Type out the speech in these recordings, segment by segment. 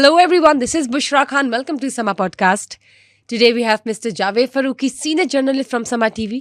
Hello everyone, this is Bushra Khan. Welcome to Sama Podcast. Today we have Mr. Javed Farooqi, senior journalist from Sama TV.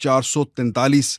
443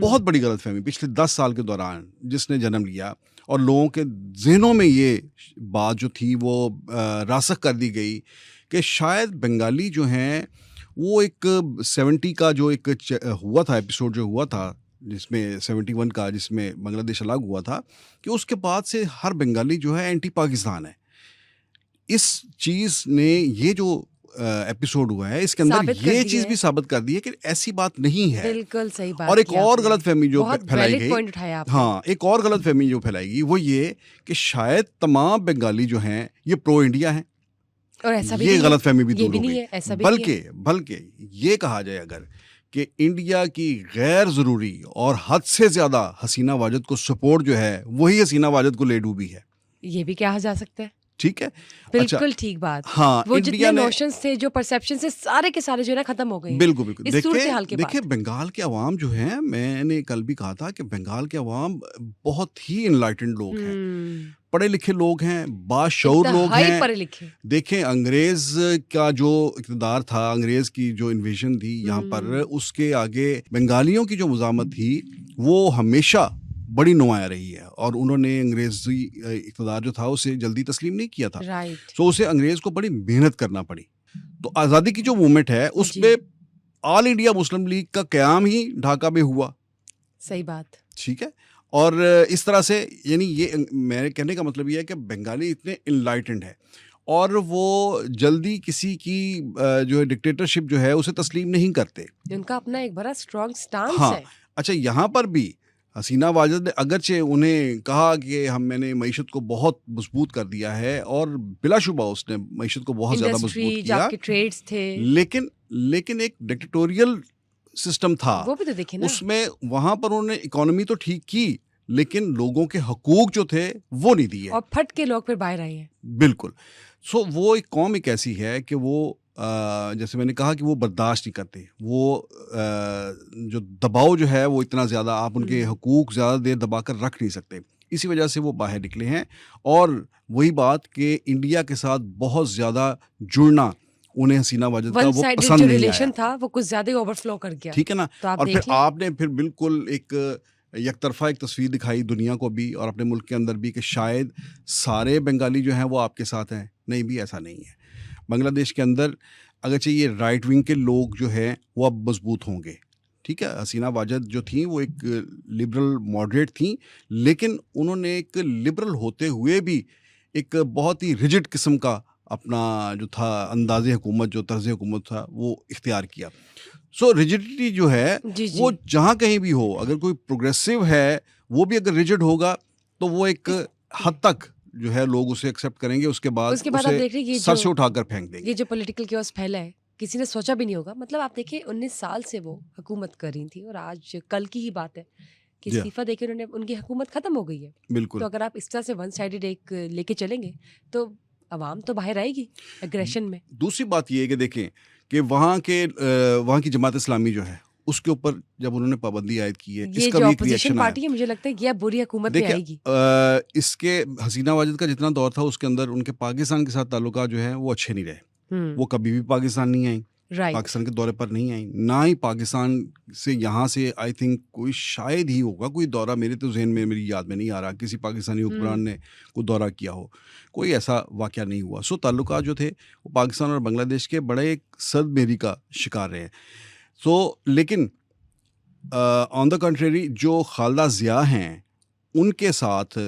بہت بڑی غلط فہمی پچھلے 10 سال کے دوران جس نے جنم لیا، اور لوگوں کے ذہنوں میں یہ بات جو تھی وہ راسخ کر دی گئی کہ شاید بنگالی جو ہیں وہ ایک 70 کا جو ایک ہوا تھا ایپیسوڈ جو ہوا تھا جس میں 71 کا جس میں بنگلہ دیش الگ ہوا تھا، کہ اس کے بعد سے ہر بنگالی جو ہے اینٹی پاکستان ہے. اس چیز نے یہ جو ایپیسوڈ ہوا ہے اس کے اندر یہ چیز بھی ثابت کر دی ہے کہ ایسی بات نہیں ہے. بالکل صحیح بات. اور ایک اور غلط فہمی جو پھیلائی گئی، ہاں ایک اور غلط فہمی جو پھیلائی گئی وہ یہ کہ شاید تمام بنگالی جو ہیں یہ پرو انڈیا ہیں، اور ایسا بھی یہ غلط فہمی بھی دور ہو نہیں گئی. ہے. بلکہ یہ کہا جائے اگر کہ انڈیا کی غیر ضروری اور حد سے زیادہ حسینہ واجد کو سپورٹ جو ہے وہی حسینہ واجد کو لے ڈوبی ہے. یہ بھی کہا جا سکتا ہے. ٹھیک ہے، بالکل ٹھیک بات. ہاں، وہ جتنے نوشنز تھے جو پرسیپشن سے سارے کے سارے جو ہے نا ختم ہو گئے. بالکل دیکھیے بنگال کے عوام جو ہیں، میں نے کل بھی کہا تھا کہ بنگال کے عوام بہت ہی انلائٹنڈ لوگ ہیں، پڑھے لکھے لوگ ہیں، باشعور لوگ ہیں. دیکھیں انگریز کا جو اقتدار تھا، انگریز کی جو انویژن تھی یہاں پر، اس کے آگے بنگالیوں کی جو مزاحمت تھی وہ ہمیشہ بڑی نمایاں رہی ہے، اور انہوں نے انگریزی اقتدار جو تھا اسے جلدی تسلیم نہیں کیا تھا. تو اسے انگریز کو بڑی محنت کرنا پڑی. تو آزادی کی جو موومنٹ ہے اس میں آل انڈیا مسلم لیگ کا قیام ہی ڈھاکہ میں ہوا. صحیح بات. ٹھیک ہے. اور اس طرح سے یعنی یہ میرے کہنے کا مطلب یہ ہے کہ بنگالی اتنے انلائٹنڈ ہے اور وہ جلدی کسی کی جو ہے ڈکٹیٹرشپ جو ہے اسے تسلیم نہیں کرتے. ان کا اپنا ایک بڑا اسٹرانگ سٹانس ہے. اچھا، یہاں پر بھی حسینہ واجد نے اگرچہ انہیں کہا کہ میں نے معیشت کو بہت مضبوط کر دیا ہے، اور بلا شبہ اس نے معیشت کو بہت زیادہ مضبوط کیا، ٹریڈز تھے، لیکن ایک ڈکٹیٹوریل سسٹم تھا، وہ بھی تو دیکھیں نا. اس میں وہاں پر انہوں نے اکانومی تو ٹھیک کی لیکن لوگوں کے حقوق جو تھے وہ نہیں دیے، اور پھٹ کے لوگ پھر باہر آئے ہیں. بالکل. وہ ایک قوم ایک ایسی ہے کہ وہ جیسے میں نے کہا کہ وہ برداشت نہیں کرتے، وہ جو دباؤ جو ہے وہ اتنا زیادہ، آپ ان کے حقوق زیادہ دیر دبا کر رکھ نہیں سکتے. اسی وجہ سے وہ باہر نکلے ہیں. اور وہی بات کہ انڈیا کے ساتھ بہت زیادہ جڑنا انہیں حسینہ واجد کا وہ پسند نہیں آیا تھا، وہ کچھ زیادہ اوور فلو کر گیا. ٹھیک ہے نا. اور پھر آپ نے پھر بالکل ایک یک طرفہ ایک تصویر دکھائی دنیا کو بھی اور اپنے ملک کے اندر بھی کہ شاید سارے بنگالی جو ہیں وہ آپ کے ساتھ ہیں. نہیں بھی، ایسا نہیں ہے. بنگلہ دیش کے اندر اگرچہ یہ رائٹ ونگ کے لوگ جو ہیں وہ اب مضبوط ہوں گے. ٹھیک ہے، حسینہ واجد جو تھیں وہ ایک لبرل ماڈریٹ تھیں، لیکن انہوں نے ایک لبرل ہوتے ہوئے بھی ایک بہت ہی ریجڈ قسم کا اپنا جو تھا انداز حکومت، جو طرز حکومت تھا وہ اختیار کیا. سو ریجڈیٹی جو ہے وہ جہاں کہیں بھی ہو، اگر کوئی پروگریسو ہے وہ بھی اگر ریجڈ ہوگا تو وہ ایک حد تک جو ہے لوگ اسے ایکسیپٹ کریں گے، اس کے بعد اسے سر سے اٹھا کر پھینک دیں گے. یہ جو پولیٹیکل کیوس پھیلا ہے کسی نے سوچا بھی نہیں ہوگا. مطلب آپ دیکھیں 19 سال سے وہ حکومت کر رہی تھی، اور آج کل کی ہی بات ہے کہ استعفیٰ دے کے انہوں نے ان کی حکومت ختم ہو گئی ہے. بالکل. تو اگر آپ اس طرح سے ون سائیڈڈ ایک لے کے چلیں گے تو عوام تو باہر آئے گی اگریشن میں. دوسری بات یہ ہے کہ دیکھیں کہ وہاں کی جماعت اسلامی جو ہے اس کے اوپر جب انہوں نے پابندی عائد کی ہے، یہ جو اپوزیشن پارٹی ہے مجھے لگتا ہے یہ بری حکومت میں آئے گی. اس کے حسینہ واجد کا جتنا دور تھا اس کے اندر ان کے پاکستان کے ساتھ تعلقات جو ہیں وہ اچھے نہیں رہے. وہ کبھی بھی پاکستان نہیں آئیں، پاکستان کے دورے پر نہیں آئیں، نہ ہی پاکستان سے یہاں سے آئی تھنک کوئی شاید ہی ہوگا کوئی دورہ، میرے تو ذہن میں میری یاد میں نہیں آ رہا کسی پاکستانی حکمران نے کوئی دورہ کیا ہو. کوئی ایسا واقعہ نہیں ہوا. سو تعلقات جو تھے وہ پاکستان اور بنگلہ دیش کے بڑے ایک صد میری کا شکار رہے. لیکن آن دا کنٹریری جو خالدہ ضیاء ہیں ان کے ساتھ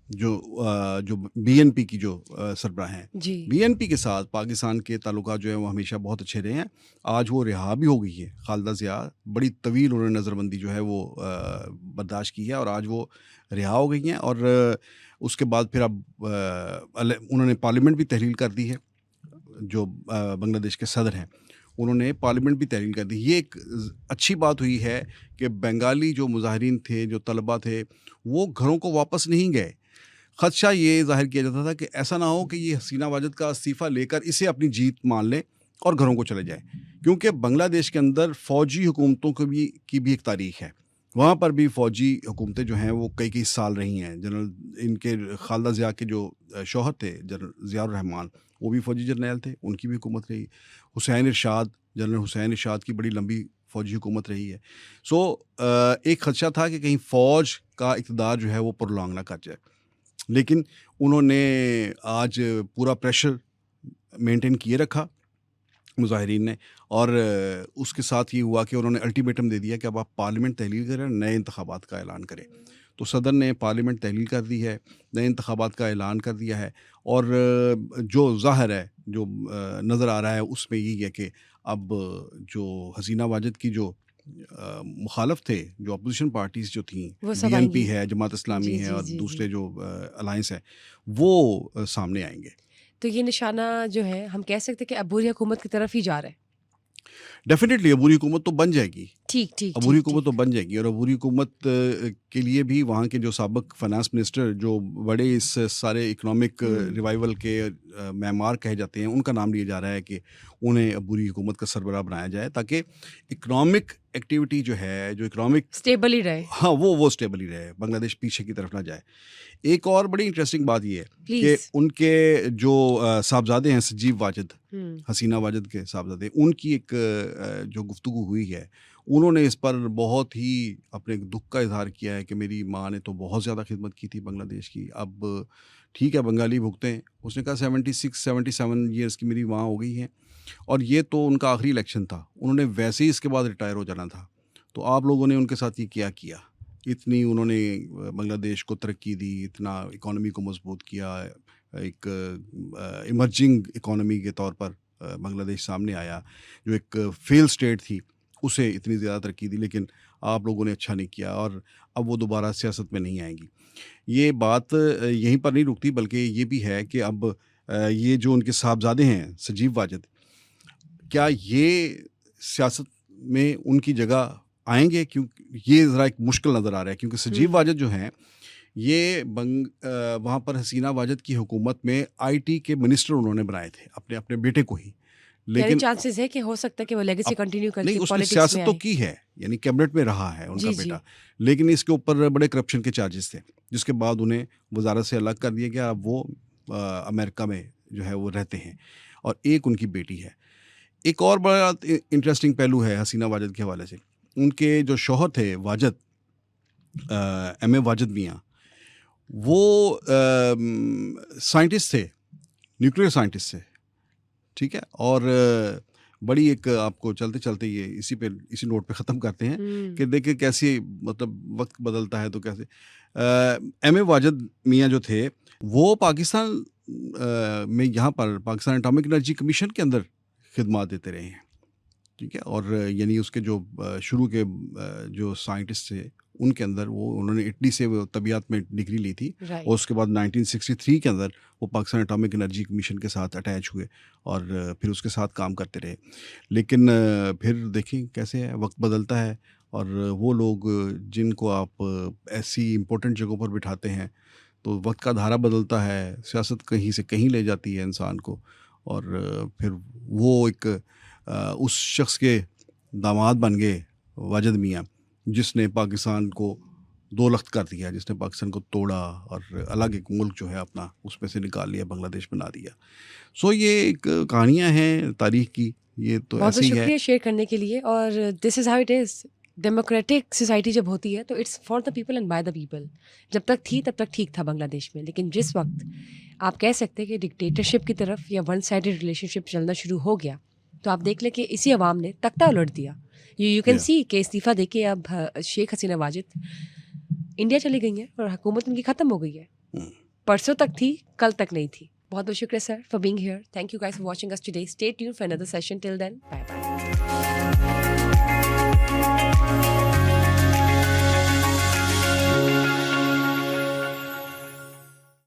جو بی این پی کی جو سربراہ ہیں، بی این پی کے ساتھ پاکستان کے تعلقات جو ہیں وہ ہمیشہ بہت اچھے رہے ہیں. آج وہ رہا بھی ہو گئی ہے خالدہ ضیاء، بڑی طویل انہوں نے نظر بندی جو ہے وہ برداشت کی ہے اور آج وہ رہا ہو گئی ہیں. اور اس کے بعد پھر اب انہوں نے پارلیمنٹ بھی تحلیل کر دی ہے. جو بنگلہ دیش کے صدر ہیں انہوں نے پارلیمنٹ بھی تحلیل کر دی. یہ ایک اچھی بات ہوئی ہے کہ بنگالی جو مظاہرین تھے، جو طلباء تھے، وہ گھروں کو واپس نہیں گئے. خدشہ یہ ظاہر کیا جاتا تھا کہ ایسا نہ ہو کہ یہ حسینہ واجد کا استعفیٰ لے کر اسے اپنی جیت مان لیں اور گھروں کو چلے جائیں، کیونکہ بنگلہ دیش کے اندر فوجی حکومتوں کی بھی ایک تاریخ ہے. وہاں پر بھی فوجی حکومتیں جو ہیں وہ کئی سال رہی ہیں. جنرل ان کے خالدہ ضیاء کے جو شوہر تھے جنرل ضیاء الرحمان، وہ بھی فوجی جرنیل تھے، ان کی بھی حکومت رہی. جنرل حسین ارشاد کی بڑی لمبی فوجی حکومت رہی ہے. سو ایک خدشہ تھا کہ کہیں فوج کا اقتدار جو ہے وہ پرولونگ نہ کر جائے, لیکن انہوں نے آج پورا پریشر مینٹین کیے رکھا مظاہرین نے, اور اس کے ساتھ یہ ہوا کہ انہوں نے الٹیمیٹم دے دیا کہ اب آپ پارلیمنٹ تحلیل کریں, نئے انتخابات کا اعلان کریں. تو صدر نے پارلیمنٹ تحلیل کر دی ہے, نئے انتخابات کا اعلان کر دیا ہے, اور جو ظاہر ہے, جو نظر آ رہا ہے اس میں یہی ہے کہ اب جو حسینہ واجد کی جو مخالف تھے, جو اپوزیشن پارٹیز جو تھیں, بی این پی ہے, جماعت اسلامی ہے, اور دوسرے جو الائنس ہے, وہ سامنے آئیں گے. تو یہ نشانہ جو ہے ہم کہہ سکتے کہ عبوری حکومت کی طرف ہی جا رہا ہے. ڈیفینیٹلی عبوری حکومت تو بن جائے گی, ٹھیک عبوری حکومت تو بن جائے گی, اور عبوری حکومت کے لیے بھی وہاں کے جو سابق فائنانس منسٹر جو بڑے اس سارے اکنامک ریوائول کے معمار کہے جاتے ہیں, ان کا نام لیا جا رہا ہے کہ انہیں عبوری حکومت کا سربراہ بنایا جائے, تاکہ اکنامک ایکٹیویٹی جو ہے, جو اکنامک اسٹیبل ہی رہے, ہاں وہ اسٹیبل ہی رہے, بنگلہ دیش پیچھے کی طرف نہ جائے. ایک اور بڑی انٹرسٹنگ بات یہ ہے کہ ان کے جو صاحبزادے ہیں سجیو واجد, حسینہ واجد کے صاحبزادے, ان کی ایک جو گفتگو ہوئی ہے, انہوں نے اس پر بہت ہی اپنے دکھ کا اظہار کیا ہے کہ میری ماں نے تو بہت زیادہ خدمت کی تھی بنگلہ دیش کی, اب ٹھیک ہے بنگالی بھگتیں. اس نے کہا 76-77 ایئرس کی میری ماں ہو گئی ہیں, اور یہ تو ان کا آخری الیکشن تھا, انہوں نے ویسے ہی اس کے بعد ریٹائر ہو جانا تھا. تو آپ لوگوں نے ان کے ساتھ یہ کیا اتنی انہوں نے بنگلہ دیش کو ترقی دی, اتنا اکانومی کو مضبوط کیا, ایک ایمرجنگ اکانومی کے طور پر بنگلہ دیش سامنے آیا, جو ایک فیل اسٹیٹ تھی اسے اتنی زیادہ ترقی دی, لیکن آپ لوگوں نے اچھا نہیں کیا, اور اب وہ دوبارہ سیاست میں نہیں آئیں گی. یہ بات یہیں پر نہیں رکتی, بلکہ یہ بھی ہے کہ اب یہ جو ان کے صاحبزادے ہیں سجیو واجد, کیا یہ سیاست میں ان کی جگہ آئیں گے؟ کیونکہ یہ ذرا ایک مشکل نظر آ رہا ہے, کیونکہ سجیو واجد جو ہیں یہ وہاں پر حسینہ واجد کی حکومت میں آئی ٹی کے منسٹر انہوں نے بنائے تھے اپنے بیٹے کو ہی, لیکن چانسز ہے کہ ہو سکتا ہے کہ وہ لیگیسی کنٹینیو کر کے نہیں, اس نے سیاست تو کی ہے, یعنی کیبنٹ میں رہا ہے ان کا بیٹا, لیکن اس کے اوپر بڑے کرپشن کے چارجز تھے, جس کے بعد انہیں وزارت سے الگ کر دیا گیا. اب وہ امریکہ میں جو ہے وہ رہتے ہیں, اور ایک ان کی بیٹی ہے. ایک اور بڑا انٹرسٹنگ پہلو ہے حسینہ واجد کے حوالے سے, ان کے جو شوہر تھے واجد, ایم اے واجد میاں, وہ سائنٹسٹ تھے, نیوکلیئر سائنٹسٹ تھے, ٹھیک ہے. اور بڑی ایک آپ کو چلتے چلتے یہ اسی نوٹ پہ ختم کرتے ہیں کہ دیکھیں کیسے مطلب وقت بدلتا ہے. تو کیسے ایم اے واجد میاں جو تھے وہ پاکستان میں یہاں پر پاکستان اٹامک انرجی کمیشن کے اندر خدمات دیتے رہے ہیں, ٹھیک ہے. اور یعنی اس کے جو شروع کے جو سائنٹسٹ تھے ان کے اندر انہوں نے اٹلی سے وہ طبیعت میں ڈگری لی تھی, اور اس کے بعد 1963 کے اندر وہ پاکستان اٹامک انرجی کمیشن کے ساتھ اٹیچ ہوئے, اور پھر اس کے ساتھ کام کرتے رہے. لیکن پھر دیکھیں کیسے ہے, وقت بدلتا ہے, اور وہ لوگ جن کو آپ ایسی امپورٹنٹ جگہوں پر بٹھاتے ہیں تو وقت کا دھارا بدلتا ہے, سیاست کہیں سے کہیں لے جاتی ہے انسان کو, اور پھر وہ ایک اس شخص کے داماد بن گئے واجد میاں, جس نے پاکستان کو دو لخت کر دیا, جس نے پاکستان کو توڑا اور الگ ایک ملک جو ہے اپنا اس میں سے نکال لیا, بنگلہ دیش بنا دیا. سو یہ ایک کہانیاں ہیں تاریخ کی, یہ تو ایسے ہی ہے. بہت شکریہ شیئر کرنے کے لیے. اور this is how it is. Democratic society جب ہوتی ہے تو it's for the people and by the people. جب تک تھی تب تک ٹھیک تھا بنگلہ دیش میں, لیکن جس وقت آپ کہہ سکتے کہ ڈکٹیٹرشپ کی طرف یا ون سائڈڈ ریلیشن شپ چلنا شروع ہو گیا, تو آپ دیکھ لیں کہ اسی عوام نے تختہ الٹ دیا. یو کین سی کہ استعفیٰ دے کے اب شیخ حسینہ واجد انڈیا چلی گئی ہیں اور حکومت ان کی ختم ہو گئی ہے. پرسوں تک تھی, کل تک نہیں تھی. بہت بہت شکریہ sir for being here. Thank you guys for watching اس today. Stay tune for another session. Till then bye bye.